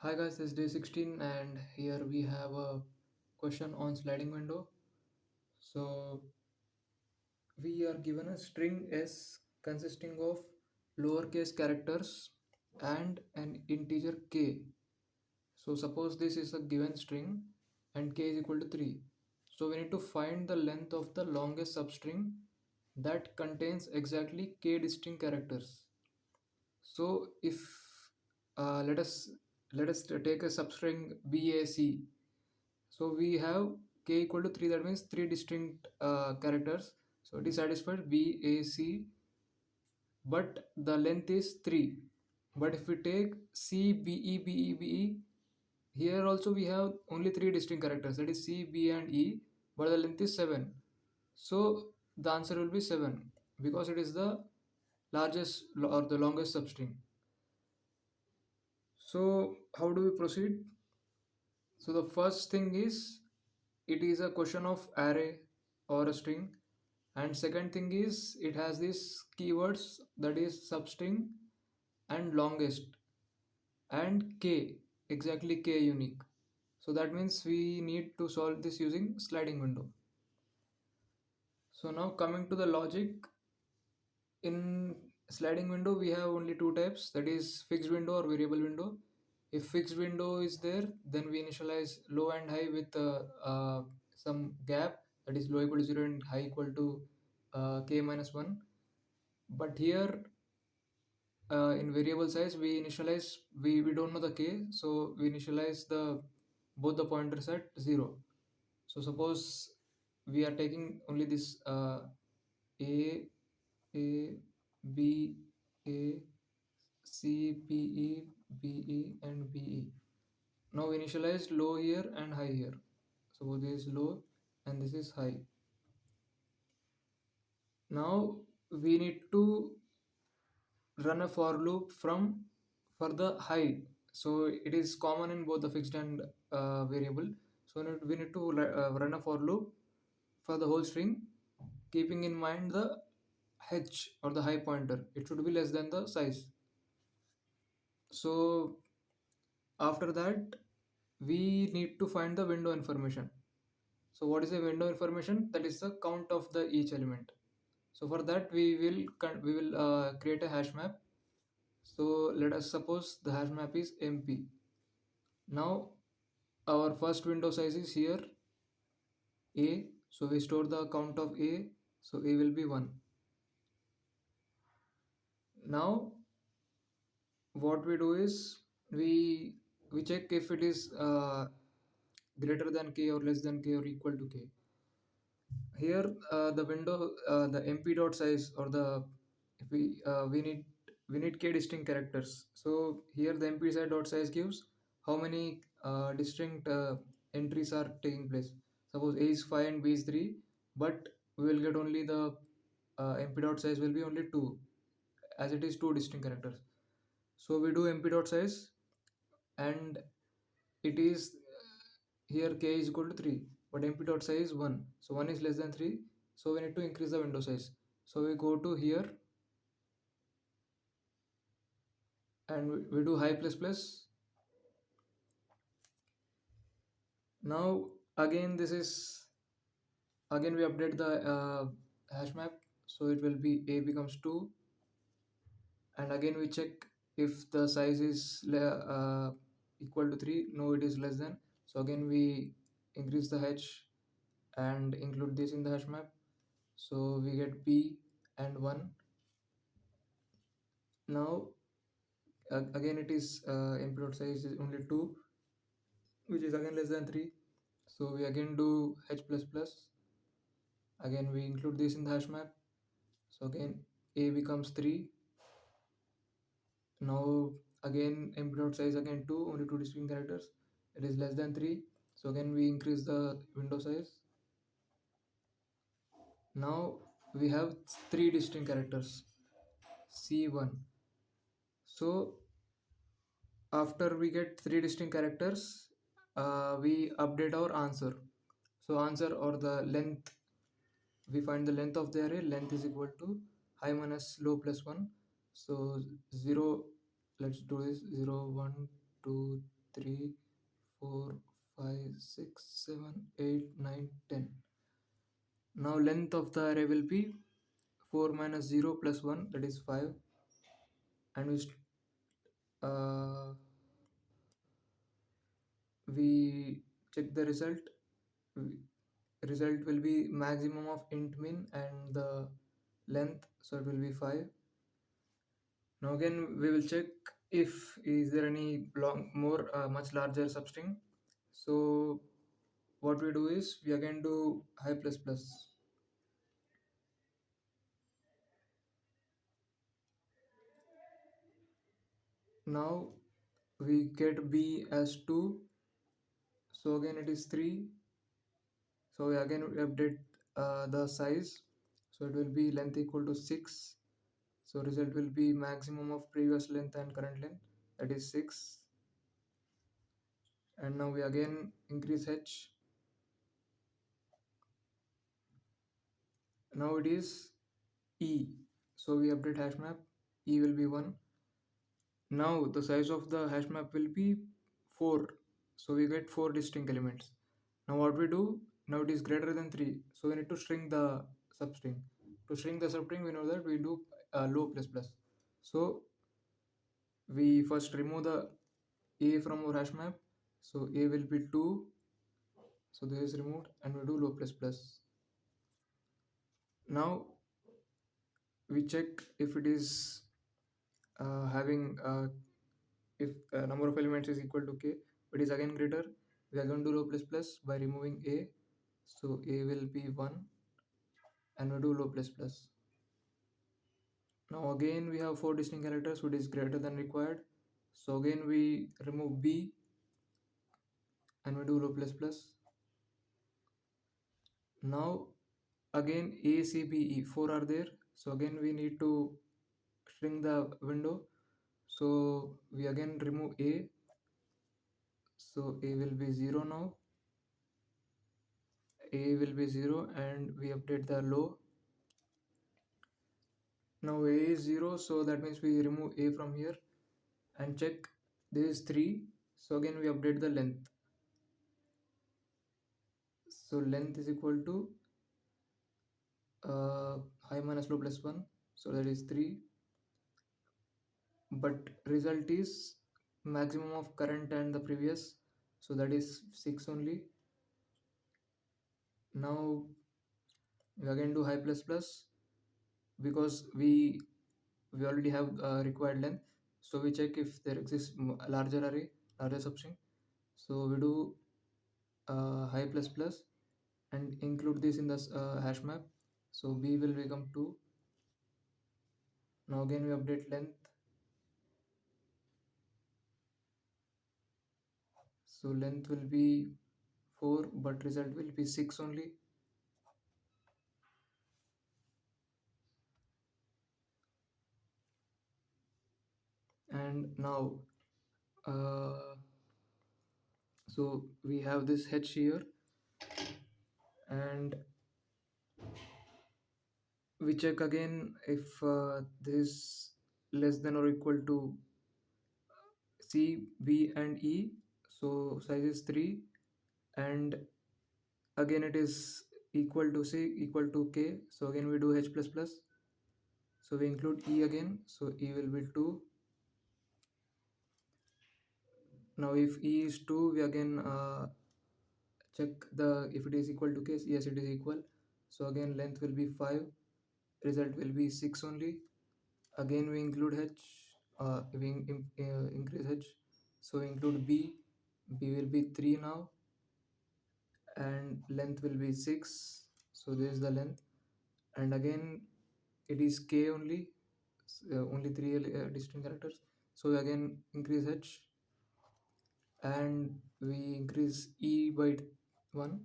Hi guys, this is day 16 and here we have a question on sliding window. So we are given a string S consisting of lowercase characters and an integer k. So suppose this is a given string and k is equal to 3. So we need to find the length of the longest substring that contains exactly k distinct characters. So if let us take a substring BAC. So we have k equal to 3, that means 3 distinct characters. So it is satisfied BAC, but the length is 3. But if we take CBEBEBE, here also we have only 3 distinct characters, that is C, B and E, but the length is 7. So the answer will be 7 because it is the largest or the longest substring. So how do we proceed? So the first thing is it is a question of array or a string, and second thing is it has these keywords, that is substring and longest and k, exactly k unique. So that means we need to solve this using sliding window. So now coming to the logic, in sliding window we have only two types, that is fixed window or variable window. If fixed window is there, then we initialize low and high with some gap, that is low equal to 0 and high equal to k minus 1. But here in variable size we initialize, we don't know the k, so we initialize the both the pointers at 0. So suppose we are taking only this a a b a c p e b e and b e. Now initialize low here and high here. So this is low and this is high. Now we need to run a for loop from for the high. So it is common in both the fixed and variable. So we need to run a for loop for the whole string, keeping in mind the h or the high pointer, it should be less than the size. So after that we need to find the window information. So what is the window information? That is the count of the each element. So for that we will create a hash map. So let us suppose the hash map is MP. Now our first window size is here A, so we store the count of A, so A will be 1. Now what we do is we check if it is greater than k or less than k or equal to k. Here the window the mp dot size or the if we need k distinct characters. So here the mp dot size gives how many distinct entries are taking place. Suppose a is 5 and b is 3, but we will get only the mp dot size will be only 2, as it is two distinct characters. So we do mp dot size, and it is here k is equal to 3, but mp dot size is 1, so 1 is less than 3, so we need to increase the window size. So we go to here and we do high plus plus. Now again this is, again we update the hash map, so it will be a becomes 2, and again we check if the size is equal to 3. No, it is less than, so again we increase the h and include this in the hash map, so we get b and 1. Now again it is input size is only 2, which is again less than 3, so we again do h plus plus. Again we include this in the hash map, so again a becomes 3. Now again input size again 2, only 2 distinct characters, it is less than 3, so again we increase the window size. Now we have 3 distinct characters c1. So after we get 3 distinct characters, we update our answer. So answer or the length, we find the length of the array, length is equal to high minus low plus 1. So 0, let's do this, 0 1 2 3, 4, 5, 6, 7, 8, 9, 10. Now length of the array will be 4 minus 0 plus 1, that is 5. And uh, we check the result. We- Result will be maximum of int min and the length, so it will be 5. Now again we will check if is there any much larger substring. So what we do is we again do high plus plus. Now we get b as 2, so again it is 3. So we again update the size, so it will be length equal to 6. So result will be maximum of previous length and current length, that is 6. And now we again increase h. Now it is e, so we update hash map, e will be 1. Now the size of the hash map will be 4, so we get 4 distinct elements. Now what we do, now it is greater than 3, so we need to string the substring. To string the substring, we know that we do low plus plus. So we first remove the a from our hash map, so a will be 2, so this is removed, and we do low plus plus. Now we check if it is having if number of elements is equal to k, it is again greater, we are going to do low plus plus by removing a, so a will be 1, and we do low plus plus. Now again we have 4 distinct characters which is greater than required, so again we remove b and we do low plus plus. Now again a c b e 4 are there, so again we need to shrink the window, so we again remove a, so a will be 0 now, a will be 0, and we update the low. Now a is 0, so that means we remove a from here and check this is 3, so again we update the length, so length is equal to high minus low plus 1, so that is 3, but result is maximum of current and the previous, so that is 6 only. Now we again do high plus plus because we already have required length, so we check if there exists a larger array, larger substring, so we do high plus plus and include this in the hash map, so b will become 2. Now again we update length, so length will be 4 but result will be 6 only. And now uh, so we have this h here, and we check again if this less than or equal to c, b and e, so size is 3, and again it is equal to c equal to k, so again we do h plus plus, so we include e again, so e will be 2. Now if e is 2, we again check the if it is equal to k, yes it is equal, so again length will be 5, result will be 6 only. Again we include h, increase h, so we include b, b will be 3 now, and length will be 6, so this is the length, and again it is k only, only 3 distinct characters, so we again increase h and we increase e by 1,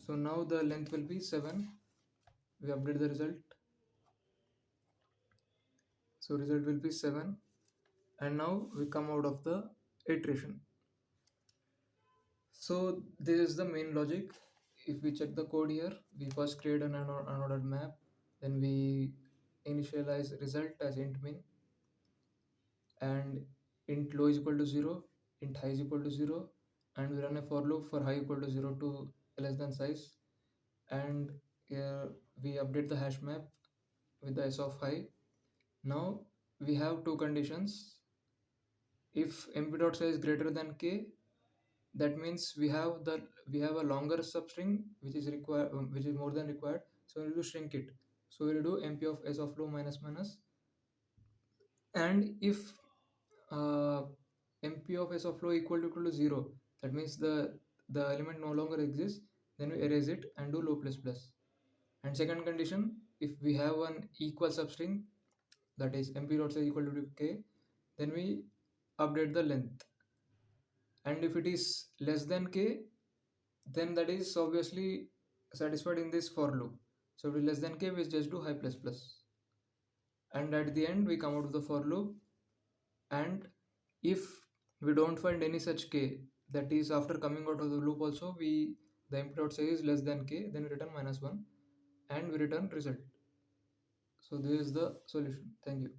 so now the length will be 7. We update the result, so result will be 7, and now we come out of the iteration. So this is the main logic. If we check the code here, we first create an unordered map, then we initialize result as int min and int low is equal to 0, int high is equal to 0, and we run a for loop for high equal to 0 to less than size, and here we update the hash map with the s of high. Now we have two conditions. If mp.size is greater than k, that means we have a longer substring which is required, which is more than required, so we'll do shrink it. So we'll do mp of s of low minus minus, and if uh, mp of s of low equal to 0, that means the element no longer exists, then we erase it and do low plus plus. And second condition, if we have an equal substring, that is mp dot size equal to k, then we update the length. And if it is less than k, then that is obviously satisfied in this for loop. So if it is less than k, we just do high plus plus, and at the end we come out of the for loop. And if we don't find any such k, that is after coming out of the loop also, we the empty dot size is less than k, then we return -1 and we return result. So this is the solution. Thank you.